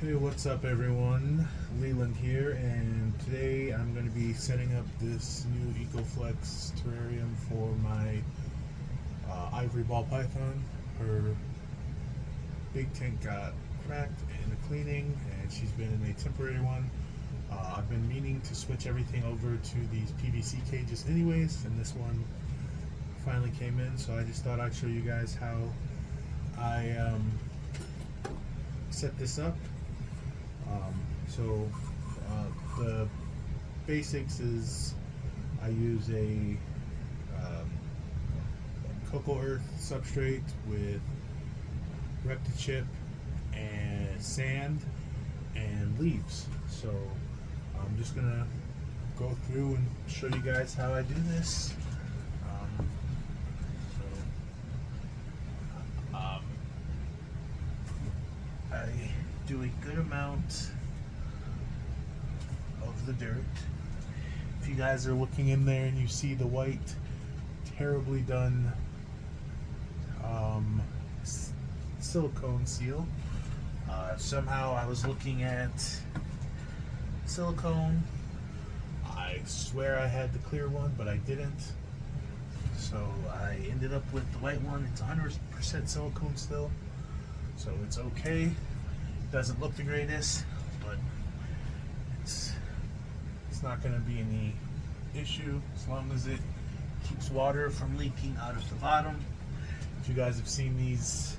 Hey, what's up everyone? Leland here, and today I'm going to be setting up this new EcoFlex terrarium for my ivory ball python. Her big tank got cracked in the cleaning, and she's been in a temporary one. I've been meaning to switch everything over to these PVC cages anyways, and this one finally came in, so I just thought I'd show you guys how I set this up. The basics is I use a cocoa earth substrate with Reptile chip and sand and leaves. So I'm just gonna go through and show you guys how I do this. I do a good amount of the dirt. If you guys are looking in there and you see the white, terribly done silicone seal, somehow I was looking at silicone. I swear I had the clear one, but I didn't. So I ended up with the white one. It's 100% silicone still, so it's okay. It doesn't look the greatest, but it's not going to be any issue as long as it keeps water from leaking out of the bottom. If you guys have seen these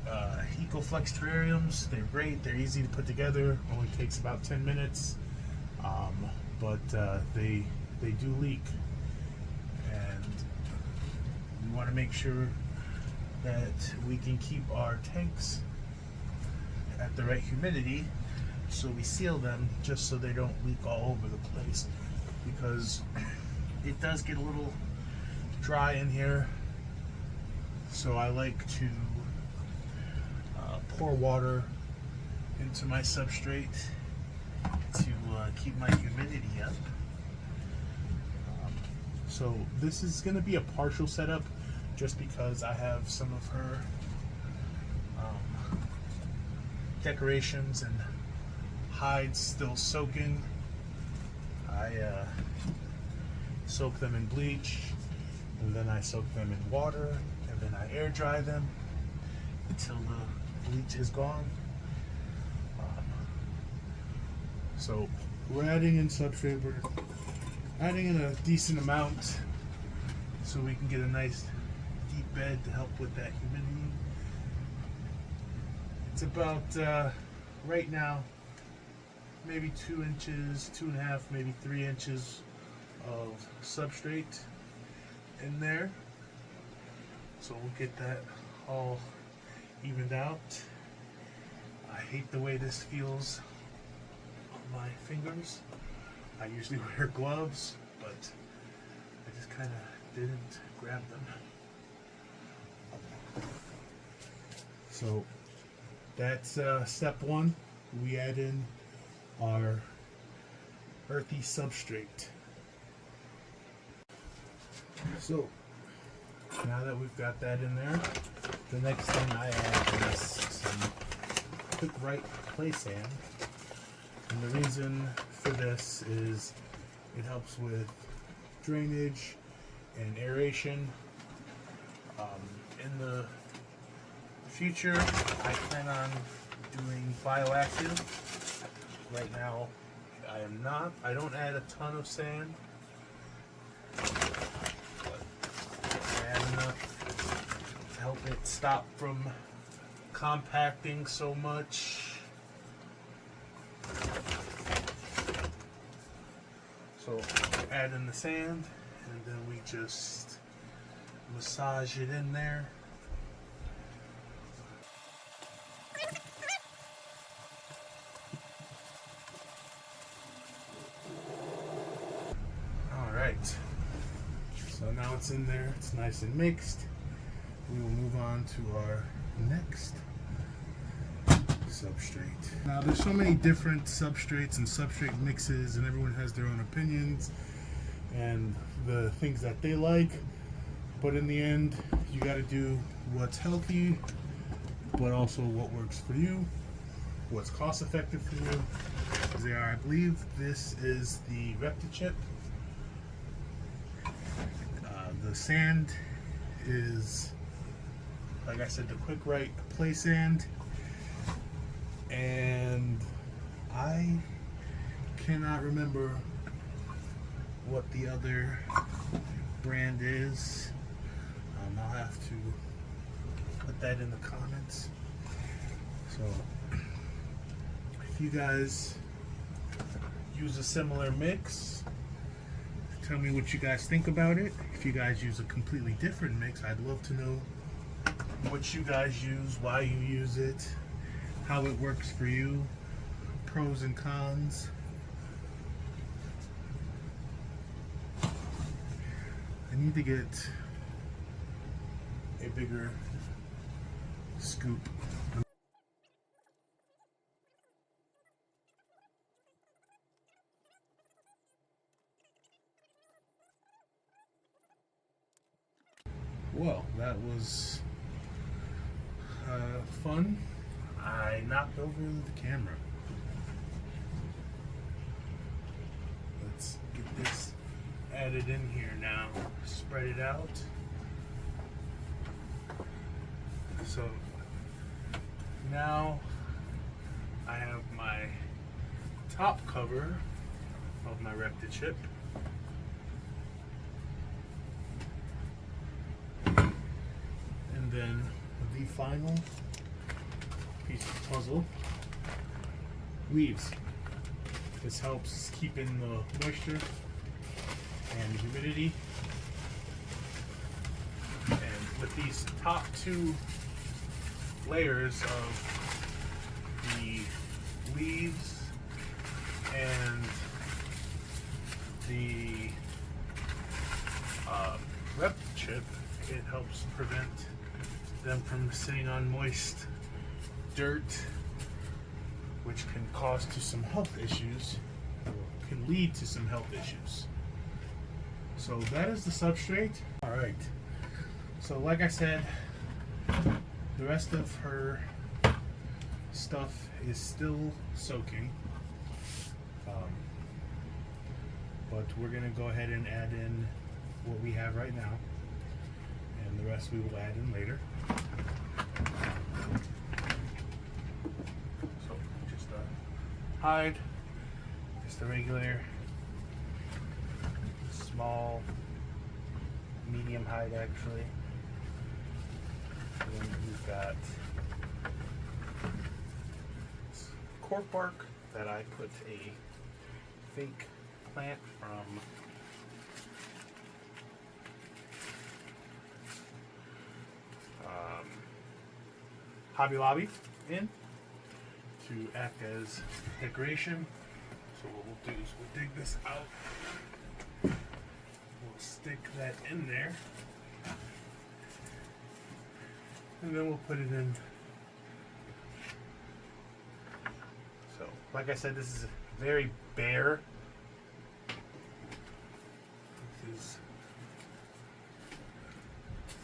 EcoFlex terrariums, they're great. They're easy to put together. Only takes about 10 minutes, but they do leak, and we want to make sure that we can keep our tanks at the right humidity, so we seal them just so they don't leak all over the place, because it does get a little dry in here. So I like to pour water into my substrate to keep my humidity up. So this is going to be a partial setup just because I have some of her decorations and hides still soaking. I soak them in bleach, and then I soak them in water, and then I air dry them until the bleach is gone. So we're adding in substrate. We're adding in a decent amount so we can get a nice deep bed to help with that humidity. It's about right now maybe 2 inches, 2.5, maybe 3 inches of substrate in there. So we'll get that all evened out. I hate the way this feels on my fingers. I usually wear gloves, but I just kind of didn't grab them. So that's step one. We add in our earthy substrate. So now that we've got that in there, the next thing I add is some quick right clay sand. And the reason for this is it helps with drainage and aeration. In the future, I plan on doing bioactive. Right now, I am not. I don't add a ton of sand, but I add enough to help it stop from compacting so much. So add in the sand, and then we just massage it in there. Alright, so now it's in there, it's nice and mixed. We will move on to our next substrate. Now there's so many different substrates and substrate mixes, and everyone has their own opinions and the things that they like, but in the end you got to do what's healthy but also what works for you. what's cost effective for you is they are, I believe this is the Reptile chip. The sand is, like I said, the Quick Right Play Sand, and I cannot remember what the other brand is. I'll have to put that in the comments. So if you guys use a similar mix, tell me what you guys think about it. If you guys use a completely different mix, I'd love to know what you guys use, why you use it, how it works for you, pros and cons. I need to get a bigger scoop. Well, that was fun. I knocked over the camera. Let's get this added in here now. Spread it out. So now I have my top cover of my Reptile chip. And then the final piece of the puzzle, leaves. This helps keep in the moisture and humidity. And with these top two layers of the leaves and the Reptile chip, it helps prevent them from sitting on moist dirt, which can cause to some health issues, or can lead to some health issues. So that is the substrate. All right. So like I said, the rest of her stuff is still soaking, but we're gonna go ahead and add in what we have right now, and the rest we will add in later. So just a hide, just a regular small, medium hide actually. And then we've got cork bark that I put a fake plant from Hobby Lobby in to act as decoration. So what we'll do is we'll dig this out, we'll stick that in there, and then we'll put it in. So like I said, this is very bare. This is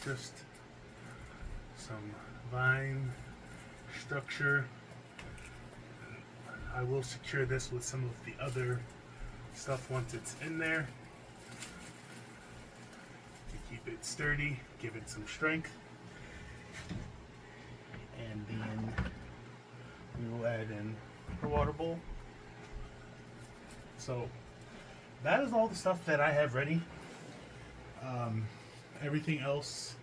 just some vine structure. I will secure this with some of the other stuff once it's in there to keep it sturdy, give it some strength. And then we will add in her water bowl. So that is all the stuff that I have ready. Everything else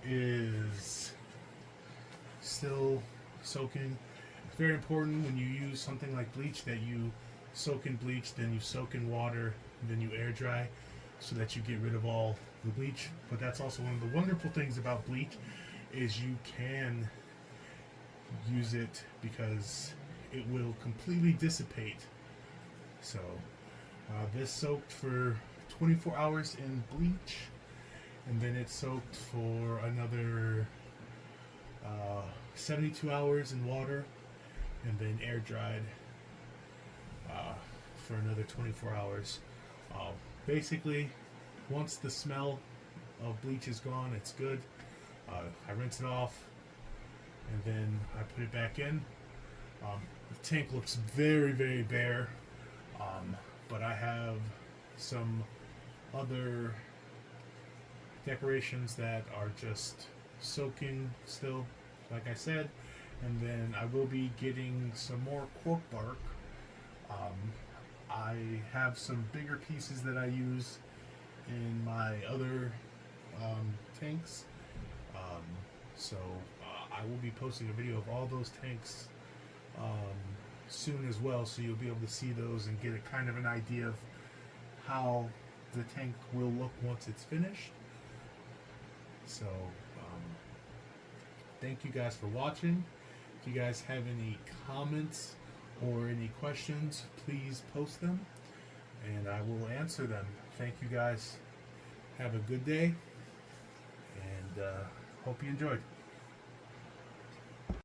is still soaking. It's very important when you use something like bleach that you soak in bleach, then you soak in water, then you air dry, so that you get rid of all the bleach. But that's also one of the wonderful things about bleach, is you can use it because it will completely dissipate. So this soaked for 24 hours in bleach, and then it soaked for another 72 hours in water, and then air dried for another 24 hours. Basically, once the smell of bleach is gone, it's good. I rinse it off, and then I put it back in, The tank looks very, very bare, but I have some other decorations that are just soaking still, like I said, and then I will be getting some more cork bark. I have some bigger pieces that I use in my other tanks, so I will be posting a video of all those tanks soon as well, so you'll be able to see those and get a kind of an idea of how the tank will look once it's finished. So thank you guys for watching. If you guys have any comments or any questions, please post them and I will answer them. Thank you guys. Have a good day and hope you enjoyed.